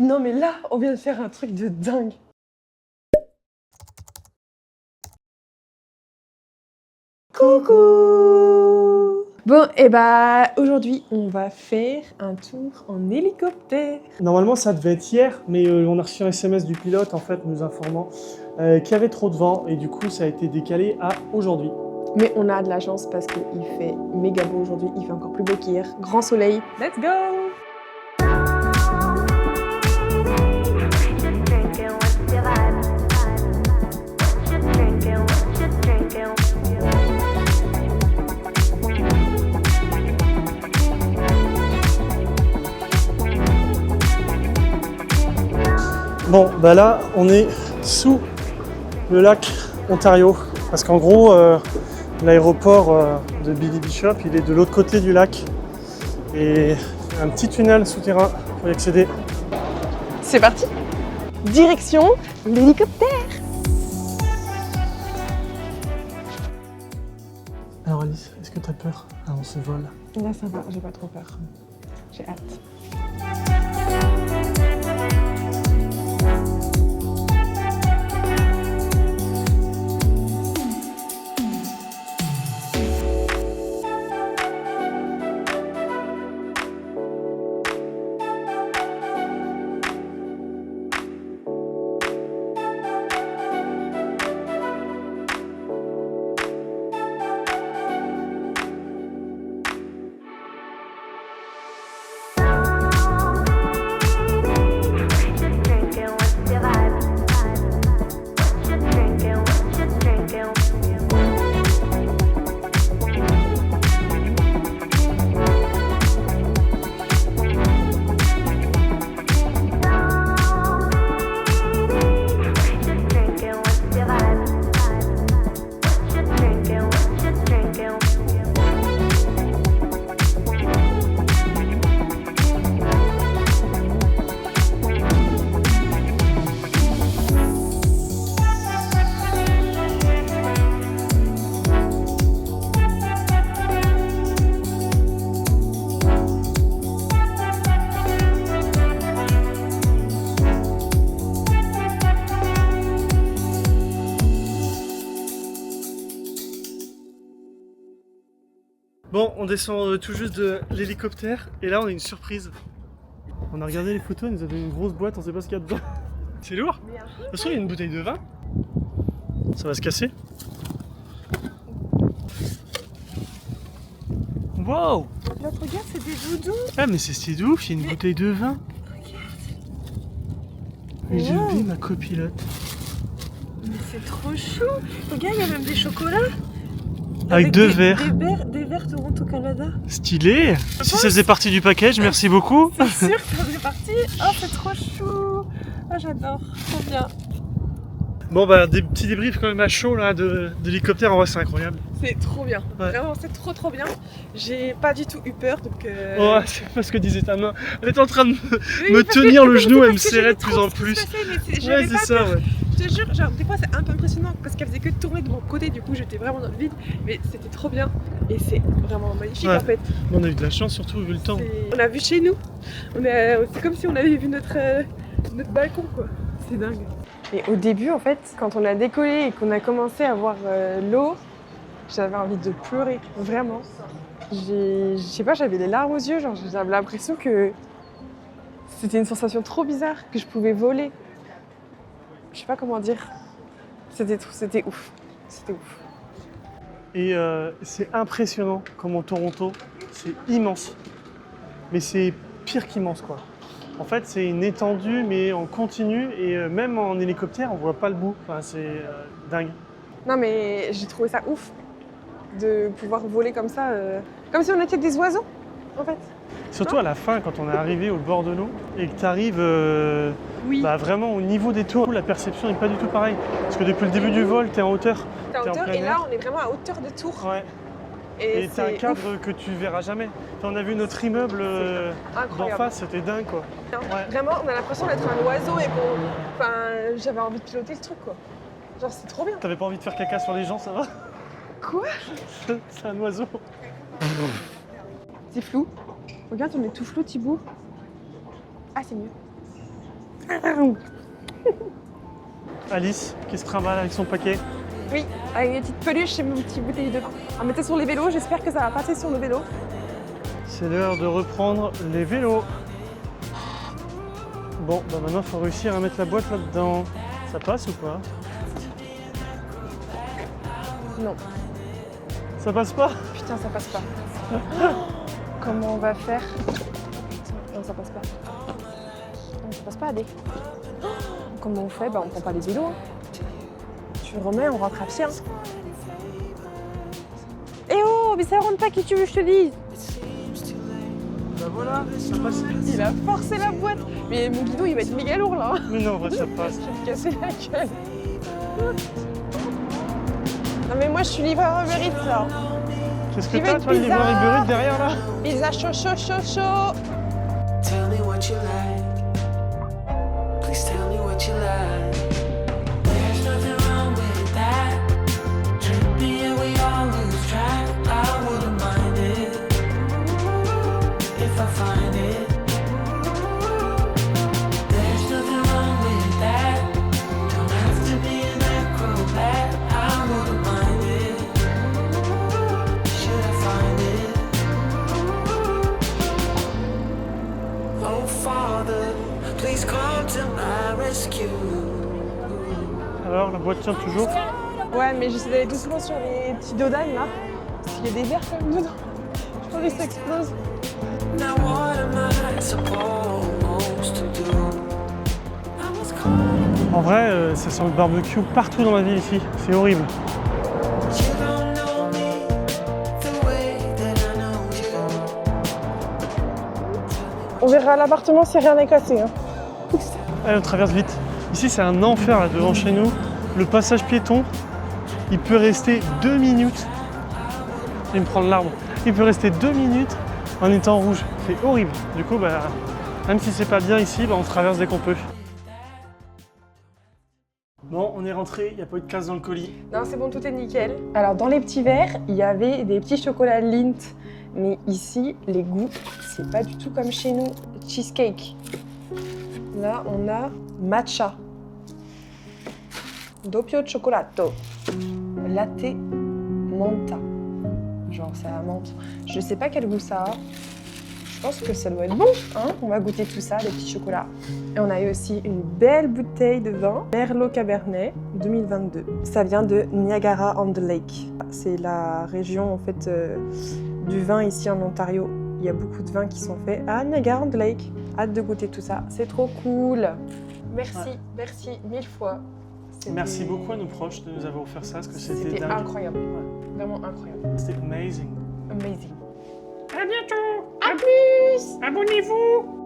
Non mais là, on vient de faire un truc de dingue. Coucou! Bon, et bah aujourd'hui, on va faire un tour en hélicoptère. Normalement, ça devait être hier, mais on a reçu un SMS du pilote en fait nous informant qu'il y avait trop de vent et du coup, ça a été décalé à aujourd'hui. Mais on a de la chance parce qu'il fait méga beau aujourd'hui, il fait encore plus beau qu'hier. Grand soleil, let's go! Bon, bah là, on est sous le lac Ontario parce qu'en gros, l'aéroport de Billy Bishop, il est de l'autre côté du lac et un petit tunnel souterrain pour y accéder. C'est parti! Direction l'hélicoptère! Alors Alice, est-ce que t'as peur avant ce vol? Là ça va, j'ai pas trop peur. J'ai hâte. Bon, on descend tout juste de l'hélicoptère et là on a une surprise. On a regardé les photos, ils nous a donné une grosse boîte, on sait pas ce qu'il y a dedans. C'est lourd. De toute façon, il y a une bouteille de vin. Ça va se casser. Wow! L'autre regarde, c'est des doudous! Ah mais c'est stylé de ouf, il y a une bouteille de vin. Et j'ai Wow. oublié ma copilote. Mais c'est trop chou! Regarde, il y a même des chocolats! Avec deux verres. Des verres Toronto Canada. Stylé! Si ça faisait partie du package, merci beaucoup. C'est sûr que ça faisait partie. Oh, c'est trop chou! Oh, j'adore. Trop bien. Bon bah des petits débriefs quand même à chaud là de l'hélicoptère, en vrai c'est incroyable. C'est trop bien. Ouais. Vraiment, c'est trop bien. J'ai pas du tout eu peur, donc... Oh, c'est pas ce que disait ta main. Elle était en train de Oui, me parce que- tenir le parce que genou, elle me j'étais serrait de trop plus en plus. stressée, mais Ouais, j'avais c'est pas ça, peur. ouais. Je te jure, genre, des fois c'est un peu impressionnant parce qu'elle faisait que tourner de mon côté, du coup j'étais vraiment dans le vide, mais c'était trop bien et c'est vraiment magnifique Ouais. en fait. On a eu de la chance surtout vu le temps. On a vu chez nous, c'est comme si on avait vu notre balcon quoi, c'est dingue. Et au début en fait, quand on a décollé et qu'on a commencé à voir l'eau, j'avais envie de pleurer, vraiment. Je sais pas, j'avais les larmes aux yeux, genre j'avais l'impression que c'était une sensation trop bizarre, que je pouvais voler. Je sais pas comment dire. C'était ouf. C'était ouf. Et c'est impressionnant comment Toronto, c'est immense. Mais c'est pire qu'immense quoi. En fait c'est une étendue mais en continu et même en hélicoptère on voit pas le bout. Enfin c'est dingue. Non mais j'ai trouvé ça ouf de pouvoir voler comme ça, comme si on était des oiseaux en fait. Surtout à la fin quand on est arrivé au bord de l'eau et que tu arrives Oui. vraiment au niveau des tours, la perception n'est pas du tout pareille. Parce que depuis le début du vol, tu es en hauteur. T'es en T'es en hauteur plein et là air. on est vraiment à hauteur de tour. Ouais. Et Et t'as un c'est cadre que tu verras jamais. On a vu notre immeuble d'en incroyable. face, c'était dingue quoi. Ouais. Vraiment, on a l'impression d'être un oiseau et qu'on. Enfin, j'avais envie de piloter le truc quoi. Genre c'est trop bien. T'avais pas envie de faire caca sur les gens, ça va? Quoi? C'est un oiseau. C'est flou. Regarde, on est tout flou, Thibaut. Ah, c'est mieux. Alice qui se trimballe avec son paquet. Oui, avec des petites peluches et mes petites bouteilles de vin. On mettait sur les vélos, j'espère que ça va passer sur le vélo. C'est l'heure de reprendre les vélos. Bon, bah maintenant il faut réussir à mettre la boîte là-dedans. Ça passe ou pas? Non. Ça passe pas? Putain, ça passe pas. Comment on va faire? Non, ça passe pas. Non, ça passe pas, Adé. Comment on fait? Bah, on prend pas les vélos. Hein. Tu le remets, on rentre à pied. Hein. Eh oh, mais ça rentre pas, qui tu veux que je te dise? Bah voilà, ça passe. Il a forcé la boîte. Mais mon guidon, il va être méga lourd là. Mais non, en vrai, ça passe. Je vais me casser la gueule. Non mais moi, je suis livreur Uber Eats là. Qu'est-ce que t'as, toi, le livreur Uber Eats derrière là? Pizza chaud, chaud, chaud, chaud. Tell me what you like. Please tell me what you like. There's nothing wrong with that. Tripping and we all lose track. I wouldn't mind it if I find it. There's nothing wrong with that. Don't have to be an acrobat. I wouldn't mind it. Should I find it? Oh Father, please come to my rescue. Alors, la boîte tient toujours? Ouais, mais j'essaie d'aller doucement sur les petits dodanes là. Parce qu'il y a des verres quand même dedans. Je pense que ça explose. Now what am I supposed to do? I was caught. En vrai, ça sent le barbecue partout dans la ville ici. C'est horrible. You don't know me the way that I know you. On verra à l'appartement si rien n'est cassé. Hein. Allez, on traverse vite. Ici, c'est un enfer là devant chez nous. Le passage piéton, il peut rester 2 minutes. Je vais me prendre l'arbre. Il peut rester 2 minutes en étant rouge. C'est horrible. Du coup, bah, même si c'est pas bien ici, bah, on traverse dès qu'on peut. Bon, on est rentré, il n'y a pas eu de casse dans le colis. Non, c'est bon, tout est nickel. Alors, dans les petits verres, il y avait des petits chocolats Lindt. Mais ici, les goûts, c'est pas du tout comme chez nous. Cheesecake. Là, on a matcha. Doppio cioccolato. Latte menta. Genre, c'est à la menthe. Je sais pas quel goût ça a. Je pense que ça doit être bon. Hein, on va goûter tout ça, les petits chocolats. Et on a eu aussi une belle bouteille de vin, Merlot Cabernet 2022. Ça vient de Niagara-on-the-Lake. C'est la région en fait du vin ici en Ontario. Il y a beaucoup de vins qui sont faits à Niagara-on-the-Lake. Hâte de goûter tout ça. C'est trop cool. Merci, merci 1000 fois. Merci beaucoup à nos proches de nous avoir offert ça, parce que c'était dingue. Incroyable. Ouais. Vraiment incroyable. C'était amazing. Amazing. À bientôt. À plus. Abonnez-vous.